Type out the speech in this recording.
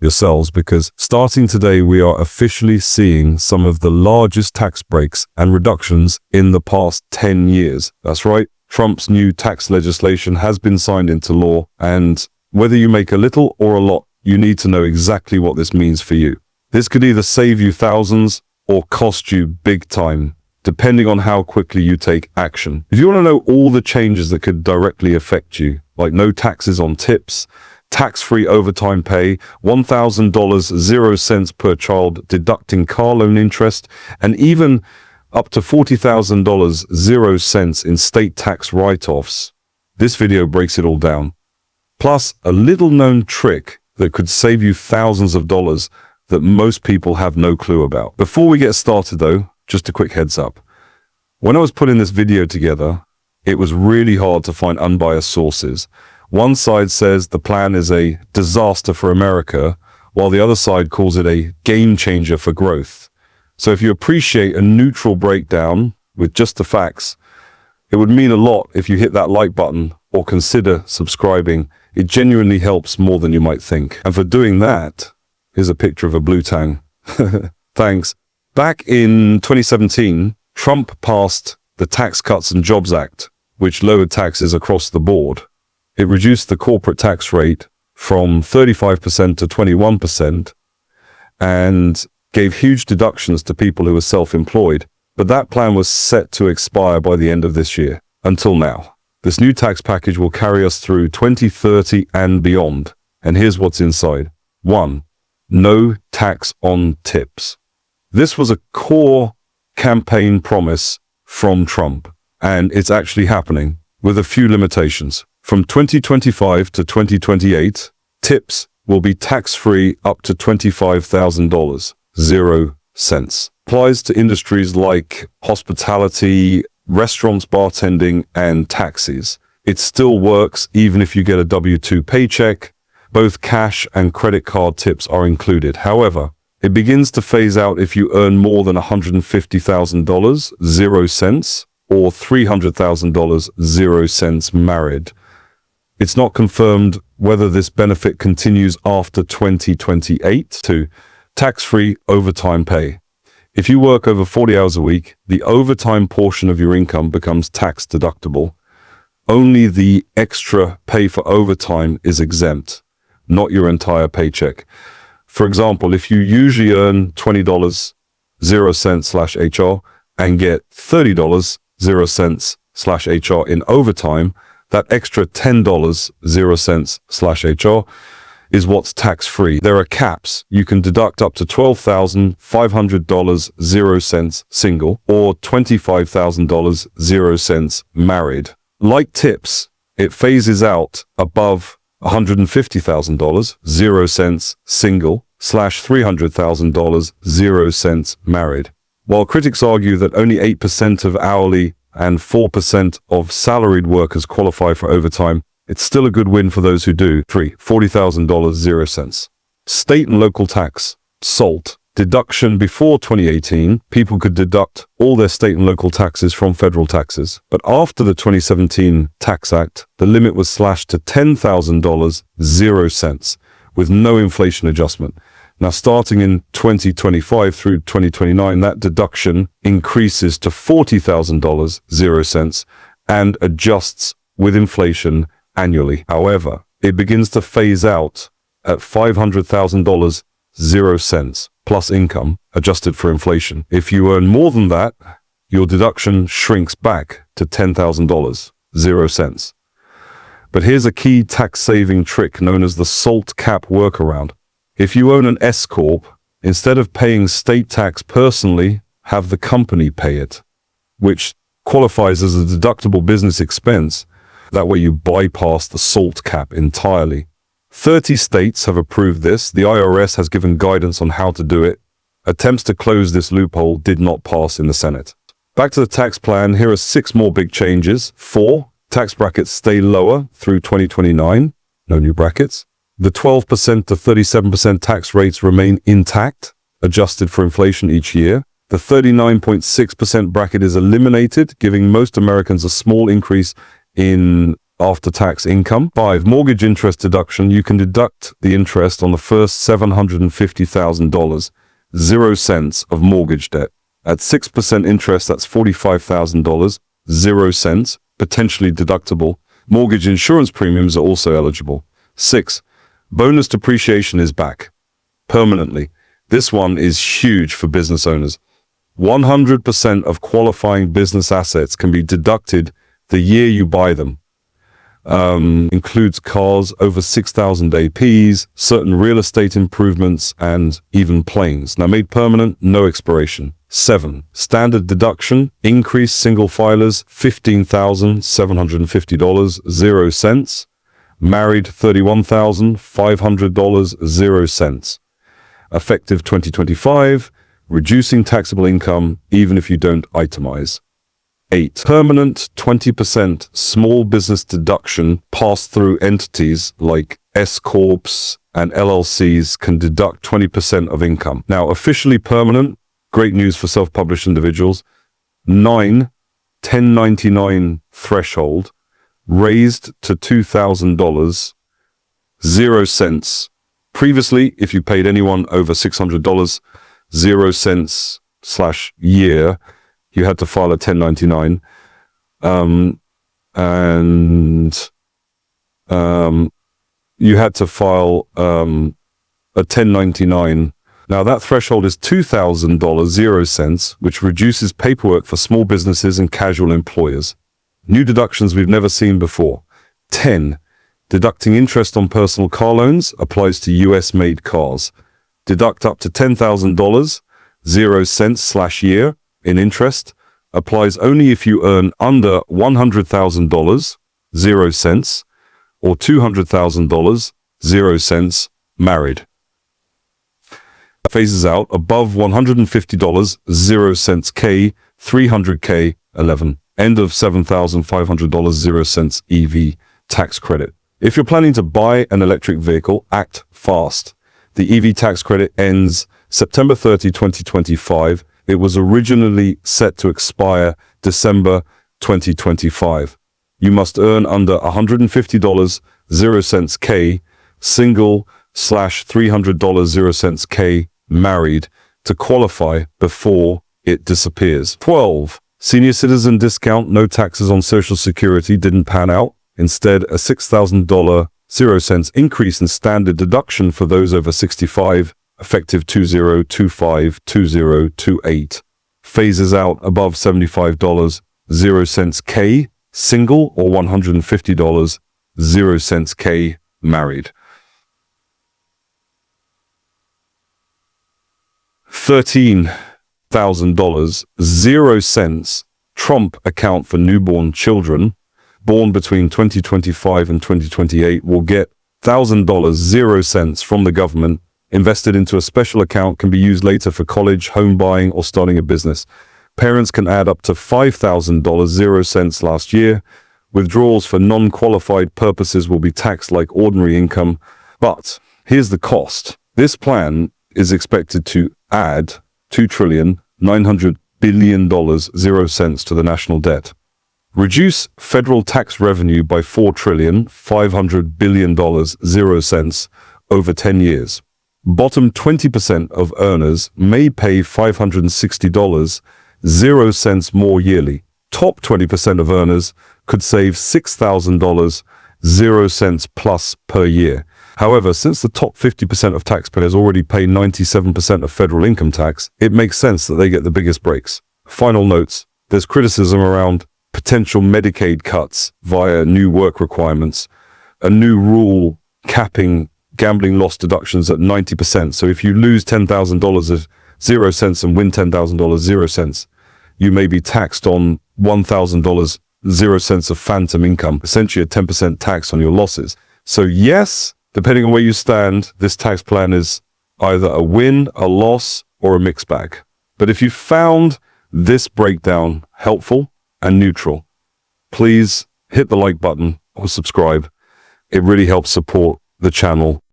yourselves, because starting today, we are officially seeing some of the largest tax breaks and reductions in the past 10 years. That's right. Trump's new tax legislation has been signed into law, and whether you make a little or a lot, you need to know exactly what this means for you. This could either save you thousands or cost you big time, depending on how quickly you take action. If you want to know all the changes that could directly affect you, like no taxes on tips, tax-free overtime pay, $1,000, 0 cents per child, deducting car loan interest, and even up to $40,000, 0 cents in state tax write-offs, this video breaks it all down. Plus, a little-known trick that could save you thousands of dollars that most people have no clue about. Before we get started though, just a quick heads up. When I was putting this video together, it was really hard to find unbiased sources. One side says the plan is a disaster for America, while the other side calls it a game changer for growth. So if you appreciate a neutral breakdown with just the facts, it would mean a lot if you hit that like button or consider subscribing. It genuinely helps more than you might think. And for doing that, here's a picture of a blue tang. Thanks. Back in 2017, Trump passed the Tax Cuts and Jobs Act, which lowered taxes across the board. It reduced the corporate tax rate from 35% to 21% and gave huge deductions to people who were self-employed. But that plan was set to expire by the end of this year. Until now. This new tax package will carry us through 2030 and beyond. And here's what's inside. 1. No tax on tips. This was a core campaign promise from Trump, and it's actually happening with a few limitations. From 2025 to 2028, tips will be tax-free up to $25,000, 0 cents. Applies to industries like hospitality, restaurants, bartending, and taxis. It still works even if you get a W-2 paycheck. Both cash and credit card tips are included. However, it begins to phase out if you earn more than $150,000, 0 cents, or $300,000, 0 cents married. It's not confirmed whether this benefit continues after 2028. 2. Tax-free overtime pay. If you work over 40 hours a week, the overtime portion of your income becomes tax deductible. Only the extra pay for overtime is exempt, not your entire paycheck. For example, if you usually earn $20, 0 cents /HR and get $30, 0 cents /HR in overtime, that extra $10, 0 cents /HR is what's tax-free. There are caps. You can deduct up to $12,500, 0 cents single, or $25,000, 0 cents married. Like tips, it phases out above $150,000, 0 cents single, /$300,000, 0 cents married. While critics argue that only 8% of hourly and 4% of salaried workers qualify for overtime, it's still a good win for those who do. 3. $40,000, 0 cents. State and local tax, SALT deduction. Before 2018, people could deduct all their state and local taxes from federal taxes. But after the 2017 Tax Act, the limit was slashed to $10,000, 0 cents, with no inflation adjustment. Now, starting in 2025 through 2029, that deduction increases to $40,000, 0 cents, and adjusts with inflation annually. However, it begins to phase out at $500,000, 0 cents, plus income, adjusted for inflation. If you earn more than that, your deduction shrinks back to $10,000, 0 cents. But here's a key tax-saving trick known as the SALT cap workaround. If you own an S-Corp, instead of paying state tax personally, have the company pay it, which qualifies as a deductible business expense. That way you bypass the SALT cap entirely. 30 states have approved this. The IRS has given guidance on how to do it. Attempts to close this loophole did not pass in the Senate. Back to the tax plan, here are 6 more big changes. 4, tax brackets stay lower through 2029. No new brackets. The 12% to 37% tax rates remain intact, adjusted for inflation each year. The 39.6% bracket is eliminated, giving most Americans a small increase in after-tax income. 5. Mortgage interest deduction. You can deduct the interest on the first $750,000, 0 cents of mortgage debt. At 6% interest, that's $45,000, 0 cents, potentially deductible. Mortgage insurance premiums are also eligible. 6. Bonus depreciation is back permanently. This one is huge for business owners. 100% of qualifying business assets can be deducted the year you buy them. Includes cars over 6,000 APs, certain real estate improvements, and even planes. Now made permanent, no expiration. 7. Standard deduction, increased single filers, $15,750, 0 cents. Married, $31,500, 0 cents. Effective 2025, reducing taxable income even if you don't itemize. 8. Permanent 20% small business deduction passed through entities like S-Corps and LLCs can deduct 20% of income. Now, officially permanent, great news for self-published individuals. 9. 1099 threshold raised to $2,000, 0 cents. Previously, if you paid anyone over $600, 0 cents / year, you had to file a 1099, and you had to file a 1099. Now that threshold is $2,000, 0 cents, which reduces paperwork for small businesses and casual employers. New deductions we've never seen before. 10. Deducting interest on personal car loans applies to US-made cars. Deduct up to $10,000, 0 cents / year in interest. Applies only if you earn under $100,000, 0 cents, or $200,000, 0 cents, married. Phases out above $150, 0 cents K, 300K, 11. End of $7,500, 0 cents EV tax credit. If you're planning to buy an electric vehicle, act fast. The EV tax credit ends September 30, 2025. It was originally set to expire December 2025. You must earn under $150, 0 cents K, single / $300, 0 cents K, married, to qualify before it disappears. 12. Senior citizen discount, no taxes on Social Security, didn't pan out. Instead, a $6,000, 0 cents increase in standard deduction for those over 65, effective 2025-2028. Phases out above $75, 0 cents K, single, or $150, 0 cents K, married. 13,000, 0 cents Trump account for newborn children born between 2025 and 2028 will get $1,000, 0 cents from the government invested into a special account, can be used later for college, home buying, or starting a business. Parents can add up to $5,000, 0 cents last year. Withdrawals for non-qualified purposes will be taxed like ordinary income. But here's the cost. This plan is expected to add $2,900 billion, 0 cents to the national debt. Reduce federal tax revenue by $4,500 billion, 0 cents over 10 years. Bottom 20% of earners may pay $560, 0 cents more yearly. Top 20% of earners could save $6,000, 0 cents plus per year. However, since the top 50% of taxpayers already pay 97% of federal income tax, it makes sense that they get the biggest breaks. Final notes. There's criticism around potential Medicaid cuts via new work requirements, a new rule capping gambling loss deductions at 90%. So if you lose $10,000 of 0 cents and win $10,000, 0 cents, you may be taxed on $1,000, 0 cents of phantom income, essentially a 10% tax on your losses. So yes, depending on where you stand, this tax plan is either a win, a loss, or a mixed bag. But if you found this breakdown helpful and neutral, please hit the like button or subscribe. It really helps support the channel.